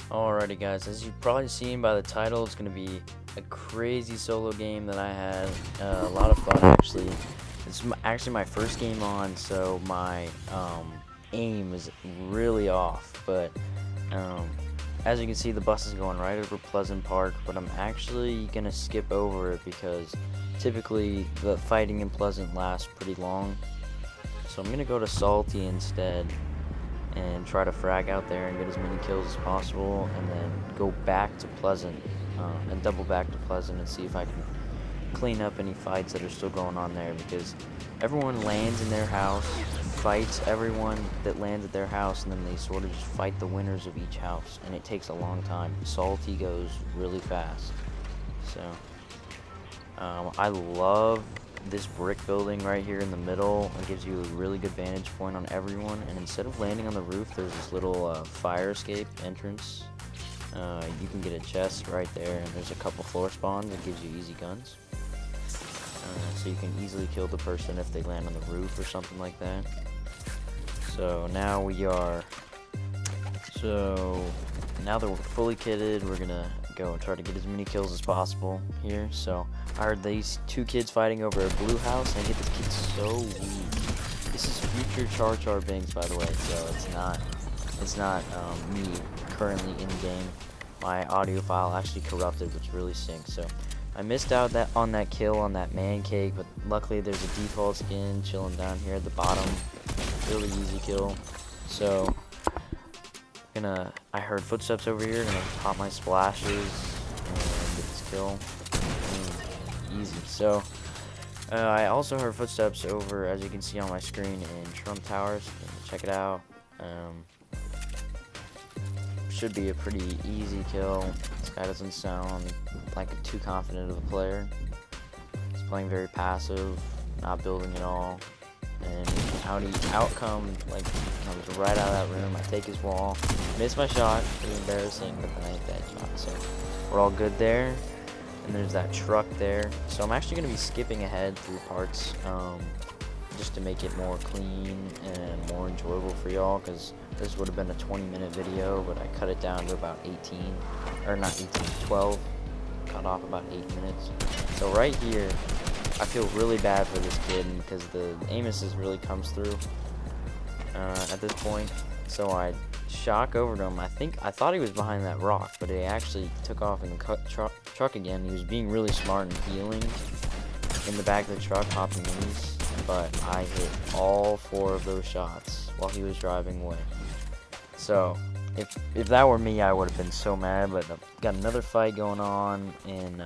Alrighty guys, as you've probably seen by the title, it's going to be a crazy solo game that I had. A lot of fun actually. It's actually my first game on, so my aim is really off. But as you can see, the bus is going right over Pleasant Park, but I'm actually going to skip over it because typically the fighting in Pleasant lasts pretty long. So I'm going to go to Salty instead and try to frag out there and get as many kills as possible, and then go back to Pleasant and double back to Pleasant and see if I can clean up any fights that are still going on there, because everyone lands in their house, fights everyone that lands at their house, and then they sort of just fight the winners of each house, and it takes a long time. Salty goes really fast. So I love this brick building right here in the middle. It gives you a really good vantage point on everyone, and instead of landing on the roof, there's this little fire escape entrance. You can get a chest right there, and there's a couple floor spawns that gives you easy guns, so you can easily kill the person if they land on the roof or something like that. So now that we're fully kitted, we're gonna go and try to get as many kills as possible here. So I heard these two kids fighting over a blue house, and I get this kid so weak. This is future Char Banks, by the way, so it's not me currently in game. My audio file actually corrupted, which really stinks. So I missed out on that kill on that man cake, but luckily there's a default skin chilling down here at the bottom. Really easy kill. So I heard footsteps over here. Gonna pop my splashes and get this kill. Easy. So I also heard footsteps over, as you can see on my screen, in Trump Towers. Check it out. Should be a pretty easy kill. This guy doesn't sound like too confident of a player. He's playing very passive, not building at all. And outcome, like, comes right out of that room. I take his wall, miss my shot, pretty embarrassing, but then I hit that shot. So we're all good there. And there's that truck there. So I'm actually going to be skipping ahead through parts, just to make it more clean and more enjoyable for y'all, because this would have been a 20-minute video, but I cut it down to about 18, or not 18, 12, cut off about 8 minutes. So right here, I feel really bad for this kid because the aim assist really comes through at this point. So I shock over to him. I thought he was behind that rock, but he actually took off in the truck again. He was being really smart and healing in the back of the truck, popping minis. But I hit all 4 of those shots while he was driving away. So if that were me, I would have been so mad. But I've got another fight going on in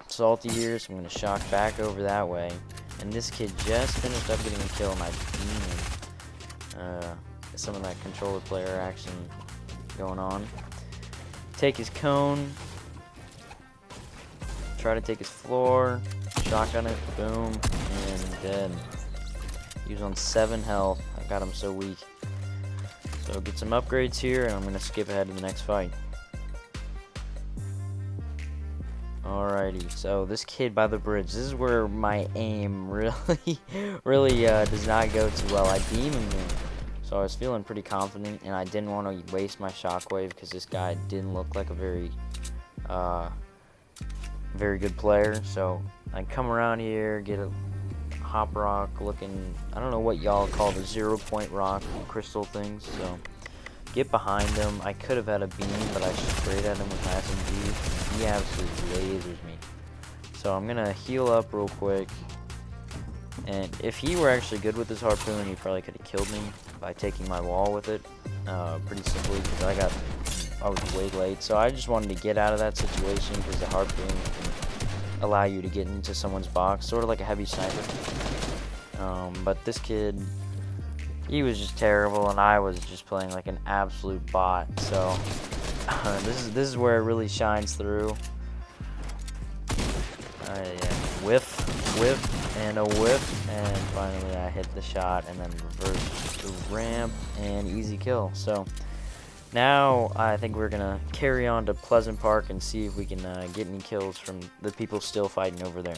Salty here, so I'm going to shock back over that way. And this kid just finished up getting a kill, and I beam him. Some of that controller player action going on. Take his cone. Try to take his floor. Shotgun it. Boom. And dead. He was on 7 health. I got him so weak. So get some upgrades here, and I'm going to skip ahead to the next fight. Alrighty, so this kid by the bridge, this is where my aim really does not go too well. I beam him here. So I was feeling pretty confident, and I didn't want to waste my shockwave because this guy didn't look like a very good player. So I come around here, get a hop rock looking, I don't know what y'all call the 0-point rock crystal things. So get behind him. I could have had a beam, but I sprayed at him with my SMG. He absolutely lasers me. So I'm gonna heal up real quick. And if he were actually good with his harpoon, he probably could have killed me by taking my wall with it, pretty simply, because I was way late. So I just wanted to get out of that situation, because the harpoon can allow you to get into someone's box, sort of like a heavy sniper. But this kid, he was just terrible, and I was just playing like an absolute bot. So this is where it really shines through. Whiff, and a whiff, and finally I hit the shot, and then reverse the ramp, and easy kill. So now I think we're gonna carry on to Pleasant Park and see if we can get any kills from the people still fighting over there.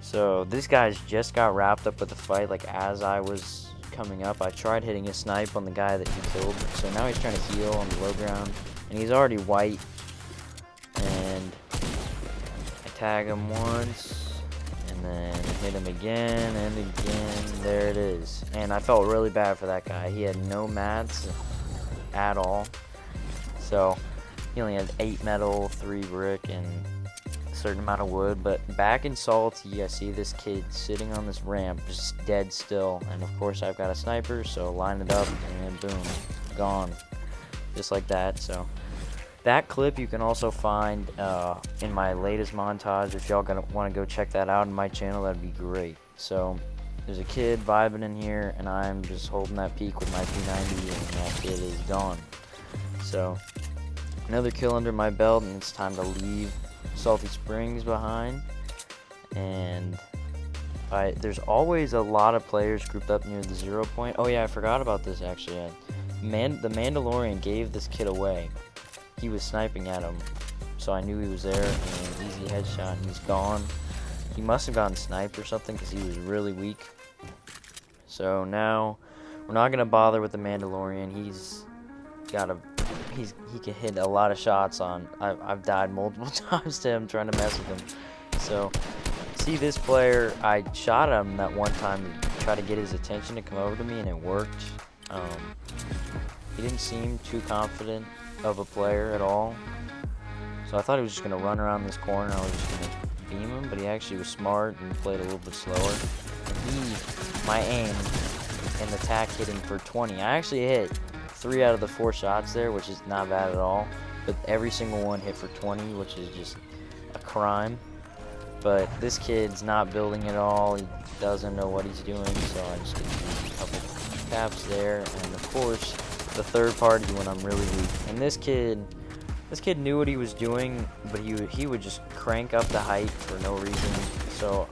So this guy's just got wrapped up with the fight. Like, as I was coming up, I tried hitting a snipe on the guy that he killed. So now he's trying to heal on the low ground. and he's already white. And I tag him once, and then hit him again and again. There it is. And I felt really bad for that guy. He had no mats at all. So he only had 8 metal, 3 brick, and a certain amount of wood. But back in Salty, I see this kid sitting on this ramp, just dead still. And of course, I've got a sniper, so line it up, and boom, gone, just like that. So that clip you can also find in my latest montage. If y'all want to go check that out on my channel, that'd be great. So there's a kid vibing in here, and I'm just holding that peak with my P90, and that kid is gone. So another kill under my belt, and it's time to leave Salty Springs behind. And there's always a lot of players grouped up near the 0 point. Oh yeah, I forgot about this actually. The Mandalorian gave this kid away. He was sniping at him, so I knew he was there, and easy headshot, and he's gone. He must have gotten sniped or something, because he was really weak. So now we're not gonna bother with the Mandalorian. He can hit a lot of shots on. I've died multiple times to him trying to mess with him. So see this player, I shot him that one time to try to get his attention to come over to me, and it worked. He didn't seem too confident of a player at all, so I thought he was just gonna run around this corner. I was just gonna beam him, but he actually was smart and played a little bit slower. And my aim and the tack hitting for 20. I actually hit 3 out of the 4 shots there, which is not bad at all. But every single one hit for 20, which is just a crime. But this kid's not building at all. He doesn't know what he's doing, so I just get a couple taps there, and of course the third party when I'm really weak. And this kid knew what he was doing, but he would just crank up the height for no reason. So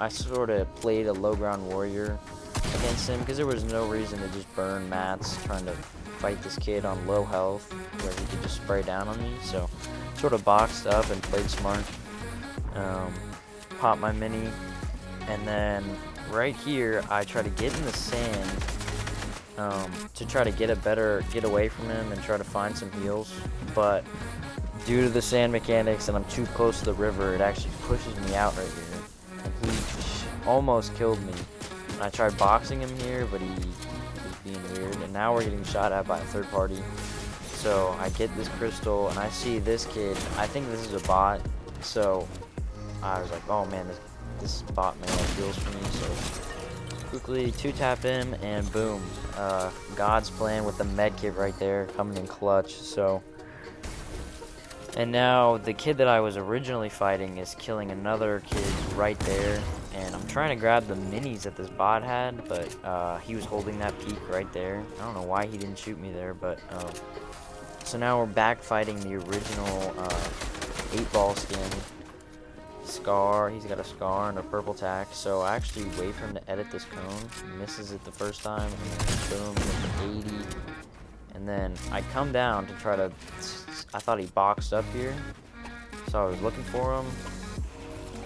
I sort of played a low ground warrior against him, because there was no reason to just burn mats trying to fight this kid on low health where he could just spray down on me. So sort of boxed up and played smart. Popped my mini, and then right here I try to get in the sand to try to get away from him and try to find some heals. But due to the sand mechanics, and I'm too close to the river, it actually pushes me out right here, and he almost killed me. And I tried boxing him here, but he was being weird, and now we're getting shot at by a third party. So I get this crystal, and I see this kid. I think this is a bot, so I was like, oh man, this bot man heals for me. So quickly 2-tap him, and boom, God's plan with the med kit right there, coming in clutch. So, and now the kid that I was originally fighting is killing another kid right there, and I'm trying to grab the minis that this bot had, but he was holding that peak right there. I don't know why he didn't shoot me there, but so now we're back fighting the original 8-ball skin. Scar, he's got a scar and a purple tack, so I actually wait for him to edit this cone. He misses it the first time, and then boom, with the 80. And then I come down to try to, I thought he boxed up here, so I was looking for him,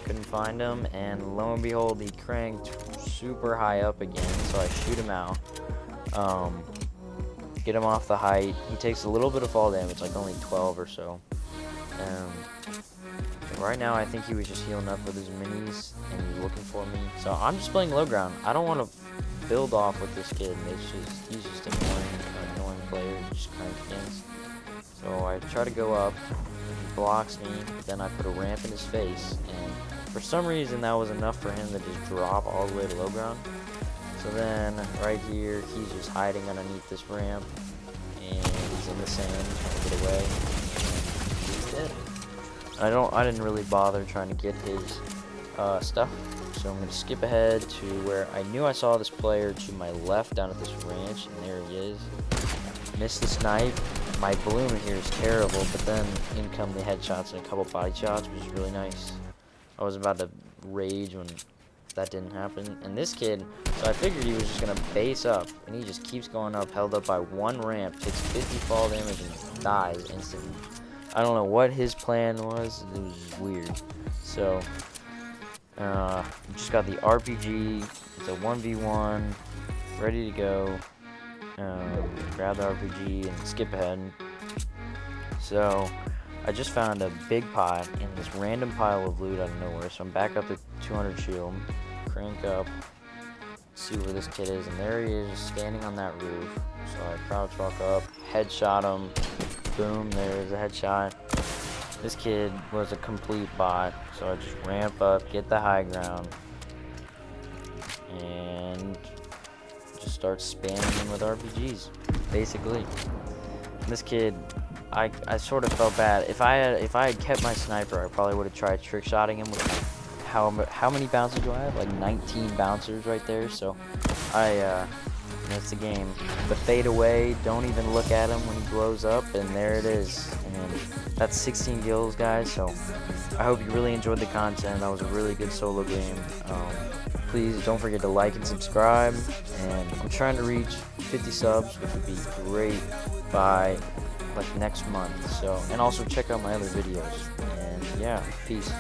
couldn't find him, and lo and behold, he cranked super high up again, so I shoot him out, get him off the height. He takes a little bit of fall damage, like only 12 or so. Right now, I think he was just healing up with his minis, and he's looking for me. So I'm just playing low ground. I don't want to build off with this kid. He's just an annoying player to just crank against. So I try to go up. He blocks me, but then I put a ramp in his face, and for some reason that was enough for him to just drop all the way to low ground. So then right here, he's just hiding underneath this ramp, and he's in the sand trying to get away. He's dead. I didn't really bother trying to get his stuff, so I'm going to skip ahead to where I knew I saw this player to my left down at this ranch, and there he is. Missed the snipe. My balloon here is terrible, but then in come the headshots and a couple body shots, which is really nice. I was about to rage when that didn't happen. And this kid, so I figured he was just going to base up, and he just keeps going up, held up by one ramp, takes 50 fall damage, and dies instantly. I don't know what his plan was. It was just weird. So, just got the RPG. It's a 1v1. Ready to go. Grab the RPG and skip ahead. So I just found a big pot in this random pile of loot out of nowhere. So I'm back up to 200 shield. Crank up. See where this kid is, and there he is, just standing on that roof. So I crouch walk up, headshot him. Boom, there's a headshot. This kid was a complete bot, so I just ramp up, get the high ground, and just start spamming him with RPGs, basically. This kid, I sort of felt bad. If I had kept my sniper, I probably would have tried trick shotting him with how many bouncers do I have? Like 19 bouncers right there. So that's the game. The fade away, don't even look at him when he blows up, and there it is. And that's 16 kills, guys. So I hope you really enjoyed the content. That was a really good solo game. Please don't forget to like and subscribe. And I'm trying to reach 50 subs, which would be great by like next month. So, and also check out my other videos. And yeah, peace.